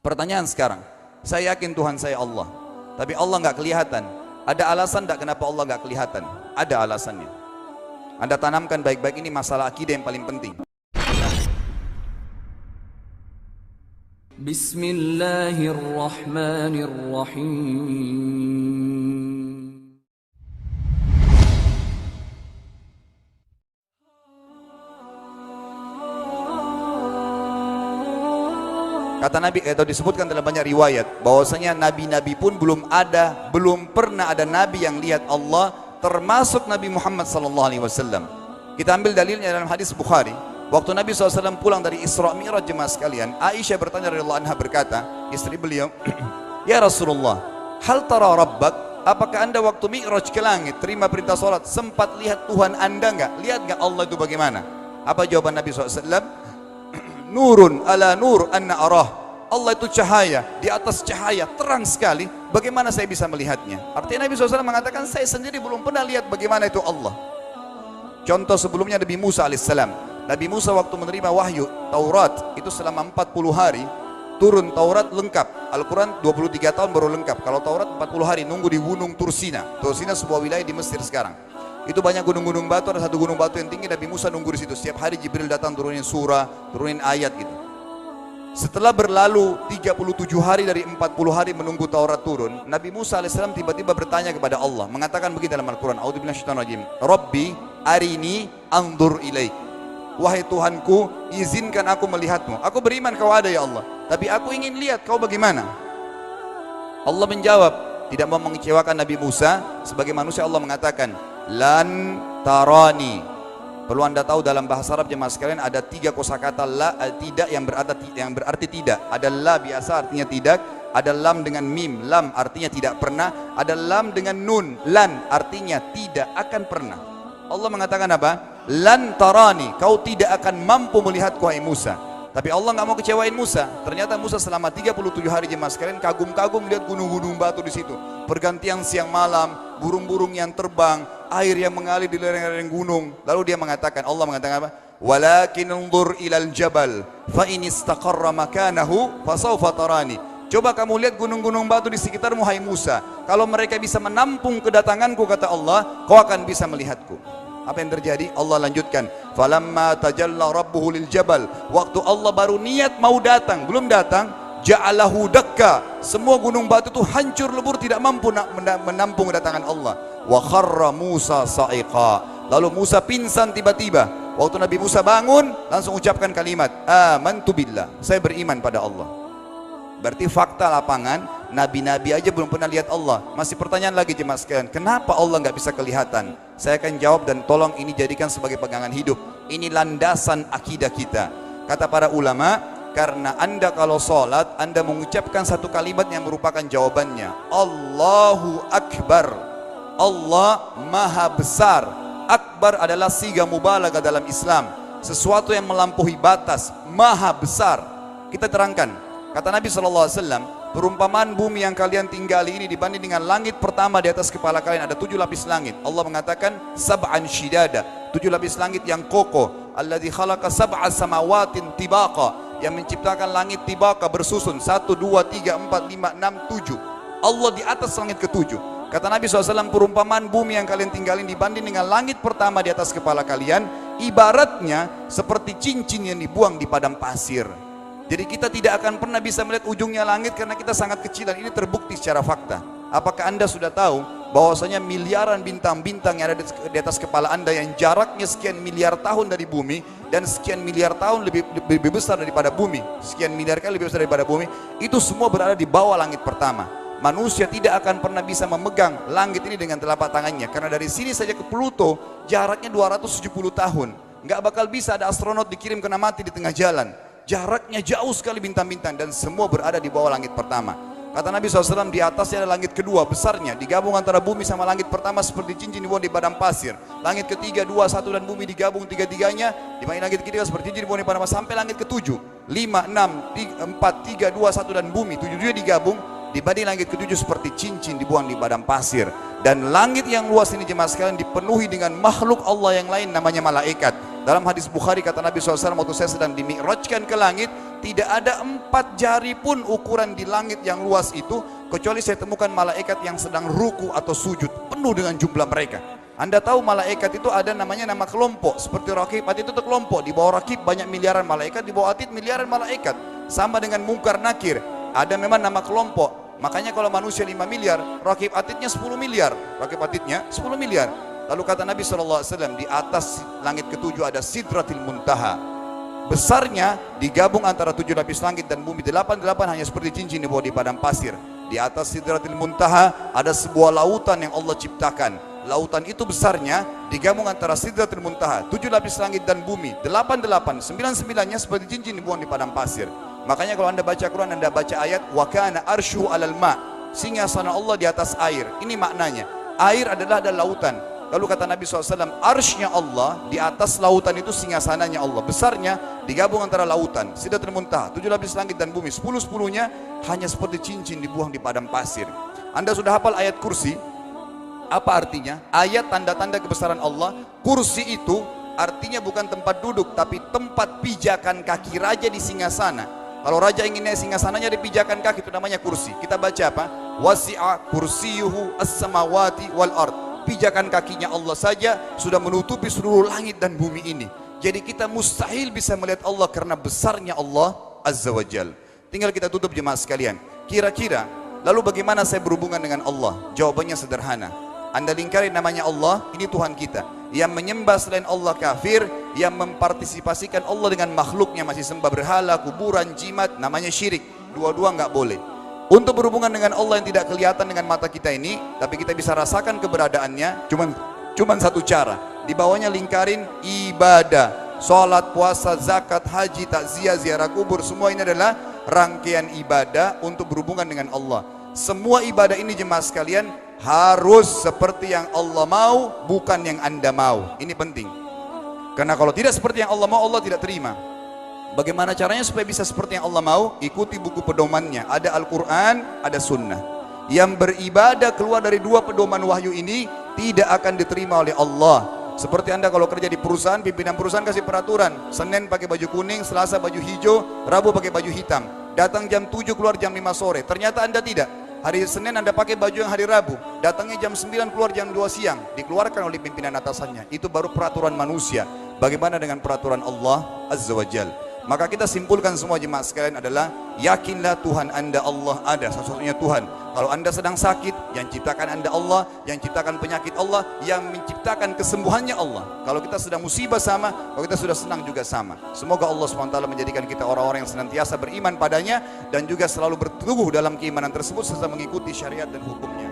Pertanyaan sekarang, saya yakin Tuhan saya Allah, tapi Allah nggak kelihatan. Ada alasan tidak kenapa Allah nggak kelihatan? Ada alasannya. Anda tanamkan baik-baik, ini masalah akidah yang paling penting. Bismillahirrahmanirrahim. Kata Nabi, atau disebutkan dalam banyak riwayat, bahwasanya nabi-nabi pun belum pernah ada nabi yang lihat Allah, termasuk Nabi Muhammad SAW. Kita ambil dalilnya dalam hadis Bukhari. Waktu Nabi SAW pulang dari Isra Mi'raj, jemaah sekalian, Aisyah bertanya radhiyallahu anha, berkata, istri beliau, ya Rasulullah, hal tara rabbak? Apakah anda waktu Mi'raj ke langit, terima perintah sholat, sempat lihat Tuhan anda enggak? Lihat enggak Allah itu bagaimana? Apa jawaban Nabi SAW? Nurun ala nur anna arah. Allah itu cahaya, di atas cahaya, terang sekali. Bagaimana saya bisa melihatnya? Artinya Nabi SAW mengatakan, saya sendiri belum pernah lihat bagaimana itu Allah. Contoh sebelumnya Nabi Musa alaihissalam. Nabi Musa waktu menerima wahyu Taurat, itu selama 40 hari turun Taurat lengkap. Al-Quran 23 tahun baru lengkap. Kalau Taurat 40 hari nunggu di gunung Tursina. Tursina sebuah wilayah di Mesir sekarang. Itu banyak gunung-gunung batu, ada satu gunung batu yang tinggi, Nabi Musa nunggu di situ. Setiap hari Jibril datang turunin surah, turunin ayat gitu. Setelah berlalu 37 hari dari 40 hari menunggu Taurat turun, Nabi Musa alaihissalam tiba-tiba bertanya kepada Allah, mengatakan begini dalam Al-Quran, A'udzubillahi minasyaitonir rajim, Rabbi arini anzur ilaik. Wahai Tuhanku, izinkan aku melihatmu. Aku beriman kau ada ya Allah, tapi aku ingin lihat kau bagaimana. Allah menjawab, tidak mau mengecewakan Nabi Musa. Sebagai manusia Allah mengatakan, lan tarani. Perlu anda tahu dalam bahasa Arab jemaah sekalian ada 3 kosakata la, tidak yang berarti tidak. Ada la biasa artinya tidak, ada lam dengan mim, lam artinya tidak pernah, ada lam dengan nun, lan artinya tidak akan pernah. Allah mengatakan apa? Lan tarani, kau tidak akan mampu melihatku wahai Musa. Tapi Allah nggak mau kecewain Musa. Ternyata Musa selama 37 hari jemaah sekalian kagum-kagum lihat gunung-gunung batu di situ. Pergantian siang malam, burung-burung yang terbang, air yang mengalir di lereng-lereng gunung. Lalu dia mengatakan, Allah mengatakan apa? Walakin unzur ilal jabal fa in istaqarra makanahu fasawfa tarani. Coba kamu lihat gunung-gunung batu di sekitarmu hai Musa. Kalau mereka bisa menampung kedatanganku, kata Allah, kau akan bisa melihatku. Apa yang terjadi? Allah lanjutkan, falamma tajalla rabbuhu lil jabal. Waktu Allah baru niat mau datang, belum datang, ja'alahu dakka. Semua gunung batu itu hancur lebur, tidak mampu menampung kedatangan Allah. Wa kharra Musa sa'iqa. Lalu Musa pingsan tiba-tiba. Waktu Nabi Musa bangun, langsung ucapkan kalimat, amantu billah, saya beriman pada Allah. Berarti fakta lapangan, nabi-nabi aja belum pernah lihat Allah. Masih pertanyaan lagi jemaah sekalian, kenapa Allah nggak bisa kelihatan? Saya akan jawab dan tolong ini jadikan sebagai pegangan hidup. Ini landasan akidah kita. Kata para ulama, karena anda kalau sholat, anda mengucapkan satu kalimat yang merupakan jawabannya. Allahu Akbar. Allah Maha Besar. Akbar adalah siga mubalaghah dalam Islam. Sesuatu yang melampaui batas, Maha Besar. Kita terangkan. Kata Nabi SAW, perumpamaan bumi yang kalian tinggali ini dibanding dengan langit pertama di atas kepala kalian ada 7 lapis langit. Allah mengatakan sab'an shidada, 7 lapis langit yang kokoh. Alladzi khalaqa sab'a samawatin tibaqa, yang menciptakan langit tibaqa bersusun 1, 2, 3, 4, 5, 6, 7. Allah di atas langit ke-7. Kata Nabi SAW, perumpamaan bumi yang kalian tinggalin dibanding dengan langit pertama di atas kepala kalian, ibaratnya seperti cincin yang dibuang di padang pasir. Jadi kita tidak akan pernah bisa melihat ujungnya langit karena kita sangat kecil, dan ini terbukti secara fakta. Apakah anda sudah tahu bahwasanya miliaran bintang-bintang yang ada di atas kepala anda yang jaraknya sekian miliar tahun dari bumi dan sekian miliar tahun lebih besar daripada bumi, sekian miliar kali lebih besar daripada bumi, itu semua berada di bawah langit pertama. Manusia tidak akan pernah bisa memegang langit ini dengan telapak tangannya, karena dari sini saja ke Pluto jaraknya 270 tahun. Nggak bakal bisa ada astronot dikirim kena mati di tengah jalan. Jaraknya jauh sekali bintang-bintang, dan semua berada di bawah langit pertama. Kata Nabi SAW, di atasnya ada langit kedua besarnya, digabung antara bumi sama langit pertama seperti cincin dibuang di padang pasir. Langit ketiga, 2, 1 dan bumi digabung tiga-tiganya, di mana langit ketiga seperti cincin dibuang di padang pasir, sampai langit ke-7, 5, 6, 4, 3, 2, 1 dan bumi 7 digabung, dibanding langit ke-7 seperti cincin dibuang di padang pasir. Dan langit yang luas ini jemaah sekalian dipenuhi dengan makhluk Allah yang lain namanya malaikat. Dalam hadis Bukhari kata Nabi SAW, waktu saya sedang dimi'rajkan ke langit, tidak ada 4 jari pun ukuran di langit yang luas itu, kecuali saya temukan malaikat yang sedang ruku atau sujud, penuh dengan jumlah mereka. Anda tahu malaikat itu ada namanya nama kelompok, seperti Raqib Atid itu kelompok, di bawah Raqib banyak miliaran malaikat, di bawah Atid miliaran malaikat. Sama dengan Munkar Nakir, ada memang nama kelompok. Makanya kalau manusia 5 miliar, Raqib Atidnya 10 miliar, Raqib Atidnya 10 miliar. Lalu kata Nabi SAW, di atas langit ketujuh ada Sidratil Muntaha. Besarnya digabung antara 7 lapis langit dan bumi, 8 hanya seperti cincin di bawah di padang pasir. Di atas Sidratil Muntaha ada sebuah lautan yang Allah ciptakan. Lautan itu besarnya digabung antara Sidratil Muntaha, 7 lapis langit dan bumi, 8, 9-9-nya seperti cincin dibuang di padang pasir. Makanya kalau Anda baca Quran, Anda baca ayat wa kana arsyu 'alal ma', singgasana Allah di atas air. Ini maknanya, air adalah ada lautan. Lalu kata Nabi SAW, arsy-nya Allah di atas lautan itu singgasananya Allah. Besarnya digabung antara lautan, Sidratul Muntaha, 7 lapis langit dan bumi, 10-10-nya hanya seperti cincin dibuang di padang pasir. Anda sudah hafal ayat kursi? Apa artinya? Ayat tanda-tanda kebesaran Allah. Kursi itu artinya bukan tempat duduk, tapi tempat pijakan kaki raja di singgasana. Kalau raja ingin naik singgasananya di pijakan kaki, itu namanya kursi. Kita baca apa? Wasi'a kursiyuhu as-samawati wal ard. Pijakan kakinya Allah saja sudah menutupi seluruh langit dan bumi ini. Jadi kita mustahil bisa melihat Allah karena besarnya Allah Azza wa Jal. Tinggal kita tutup jemaah sekalian. Kira-kira lalu bagaimana saya berhubungan dengan Allah? Jawabannya sederhana. Anda lingkari namanya Allah, ini Tuhan kita. Yang menyembah selain Allah kafir, yang mempartisipasikan Allah dengan makhluknya, masih sembah berhala, kuburan, jimat, namanya syirik. Dua-dua nggak boleh. Untuk berhubungan dengan Allah yang tidak kelihatan dengan mata kita ini, tapi kita bisa rasakan keberadaannya, cuman satu cara. Di bawahnya lingkarin ibadah, sholat, puasa, zakat, haji, takziah, ziarah kubur, semua ini adalah rangkaian ibadah untuk berhubungan dengan Allah. Semua ibadah ini jemaah sekalian harus seperti yang Allah mau, bukan yang Anda mau. Ini penting. Karena kalau tidak seperti yang Allah mau, Allah tidak terima. Bagaimana caranya supaya bisa seperti yang Allah mau? Ikuti buku pedomannya. Ada Al-Quran, ada Sunnah. Yang beribadah keluar dari 2 pedoman wahyu ini tidak akan diterima oleh Allah. Seperti Anda kalau kerja di perusahaan, pimpinan perusahaan kasih peraturan, Senin pakai baju kuning, Selasa baju hijau, Rabu pakai baju hitam. Datang jam 7, keluar jam 5 sore. Ternyata Anda tidak. Hari Senin Anda pakai baju yang hari Rabu, datangnya jam 9, keluar jam 2 siang, dikeluarkan oleh pimpinan atasannya. Itu baru peraturan manusia. Bagaimana dengan peraturan Allah Azza wa Jal? Maka kita simpulkan semua jemaah sekalian adalah, yakinlah Tuhan Anda Allah ada, satu-satunya Tuhan. Kalau Anda sedang sakit, yang ciptakan Anda Allah, yang ciptakan penyakit Allah, yang menciptakan kesembuhannya Allah. Kalau kita sedang musibah sama, kalau kita sudah senang juga sama. Semoga Allah SWT menjadikan kita orang-orang yang senantiasa beriman padanya, dan juga selalu berteguh dalam keimanan tersebut serta mengikuti syariat dan hukumnya.